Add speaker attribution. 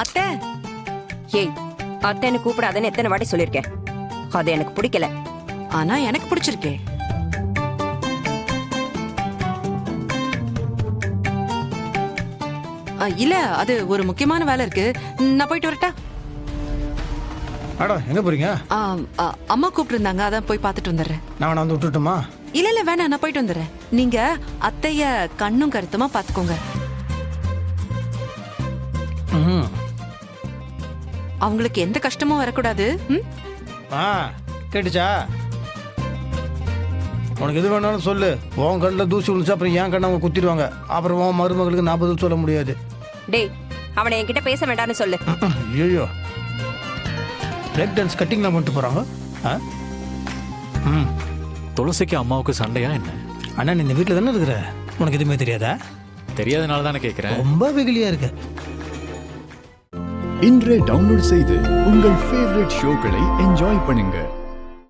Speaker 1: அத்தை.
Speaker 2: ஏய், அத்தைன்னு கூப்பிடாதன்னு எத்தனை வாட்டி சொல்லிருக்கேன். அது எனக்கு பிடிக்கல.
Speaker 1: ஆனா எனக்கு பிடிச்சிருக்கே. இல்ல, அது ஒரு முக்கியமான வேலை இருக்கு. நான் போயிட்டு வரட்டா?
Speaker 3: மேடம் எங்க போறீங்க?
Speaker 1: அம்மா கூப்பிட்டு இருந்தாங்க, அதான் போய் பார்த்துட்டு வந்துடுறேன்.
Speaker 3: நான் வந்து விட்டுட்டுமா?
Speaker 1: இல்ல வேணாம், நான் போயிட்டு வந்துடுறேன். நீங்க அத்தைய கண்ணும் கருத்துமா பாத்துக்கோங்க. அவங்களுக்கு எந்த கஷ்டமும் வரக்கூடாது.
Speaker 3: கேட்டுச்சா? உனக்கு எது வேணாலும் சொல்லு. உன் கண்ணில் தூசி விழுந்துச்சு, அப்புறம் என் கண்ணை அவங்க குத்திடுவாங்க. அப்புறம் உன் மருமகளுக்கு நான் பதில் சொல்ல முடியாது.
Speaker 2: டேய், அவனை என்கிட்ட பேச வேண்டாம்னு சொல்லு.
Speaker 3: ஐயோ, பிரேக் டான்ஸ் கட்டிங்லாம் பண்ணிட்டு போறாங்க.
Speaker 4: துளசிக்கு அம்மாவுக்கு சண்டையா என்ன?
Speaker 3: அண்ணா, நீ இந்த வீட்டில் தானே இருக்கிற? உனக்கு எதுவுமே தெரியாதா?
Speaker 4: தெரியாதனால தானே கேட்குறேன்.
Speaker 3: ரொம்ப வெகுலியா இருக்கு.
Speaker 5: இன்றே டவுன்லோட் செய்து உங்கள் ஃபேவரட் ஷோக்களை என்ஜாய் பண்ணுங்க.